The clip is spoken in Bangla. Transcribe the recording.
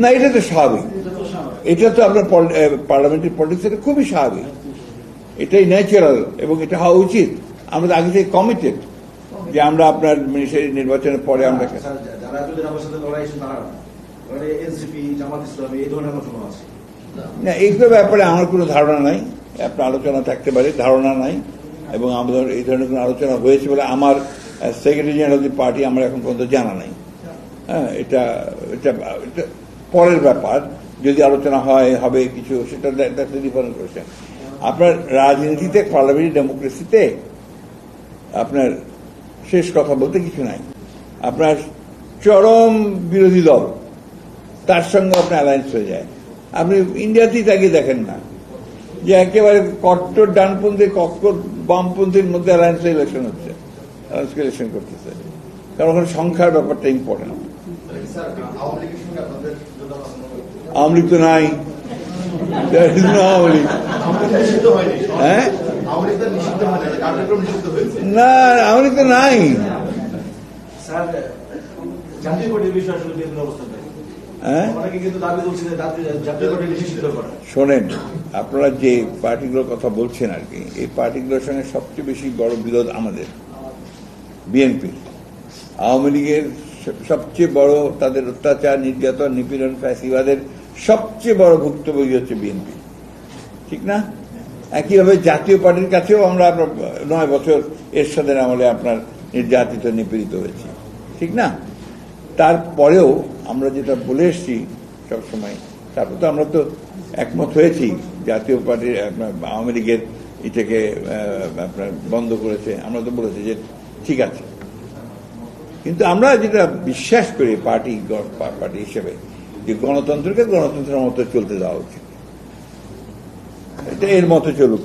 না, এটা তো স্বাভাবিক, এটা তো আপনার পার্লামেন্টারি পলিটিক্স, এটা খুবই স্বাভাবিক, এটাই ন্যাচারাল এবং এটা হওয়া উচিত। আমরা আগে থেকে কমিটেড যে আমরা আপনার নির্বাচনের পরে আমরা না, এইগুলো ব্যাপারে আমার কোনো ধারণা নাই। আপনার আলোচনা থাকতে পারে, ধারণা নাই, এবং আমাদের এই ধরনের কোনো আলোচনা হয়েছে বলে আমার secretary general of the party আমার এখন পর্যন্ত জানা নাই। হ্যাঁ, এটা এটা পরের ব্যাপার, যদি আলোচনা হবে কিছু, সেটা ডিফারেন্ট কোয়েশ্চেন। আপনার রাজনীতিতে, পার্লামেন্টারি ডেমোক্রেসিতে আপনার শেষ কথা বলতে কিছু নাই। আপনার চরম বিরোধী দল, তার সঙ্গে আপনার অ্যালায়েন্স হয়ে যায়। আপনি ইন্ডিয়াতেই তাকে দেখেন না যে একেবারে কট্টর ডানপন্থী কট্টর বামপন্থীর মধ্যে অ্যালায়েন্স ইলেকশন হচ্ছে, ইলেকশন করতেছে, কারণ ওখানে সংখ্যার ব্যাপারটা ইম্পর্টেন্ট। আওয়ামী লীগ তো নাই, আওয়ামী লীগ হ্যাঁ না, আওয়ামী লীগ তো নাই। শোনেন, আপনারা যে পার্টিগুলোর কথা বলছেন আর কি, এই পার্টিগুলোর সঙ্গে সবচেয়ে বেশি বড় বিরোধ আমাদের বিএনপির। আওয়ামী লীগের সবচেয়ে বড়, তাদের অত্যাচার, নির্যাতন, নিপীড়ন, ফ্যাসিবাদের সবচেয়ে বড় ভুক্তভোগী হচ্ছে বিএনপি, ঠিক না? একইভাবে জাতীয় পার্টির কাছেও আমরা 9 বছর এরশাদের আমলে আপনার নির্যাতিত, নিপীড়িত হয়েছি, ঠিক না? তারপরেও আমরা যেটা বলে এসছি সবসময়, তারপর তো আমরা তো একমত হয়েছি, জাতীয় পার্টির আওয়ামী লীগের এটাকে আপনার বন্ধ করেছে, আমরা তো বলেছি যে ঠিক আছে। কিন্তু আমরা যেটা বিশ্বাস করি পার্টি হিসেবে, যে গণতন্ত্রকে গণতন্ত্রের মতো চলতে দেওয়া উচিত, এটা এর মতো চলুক।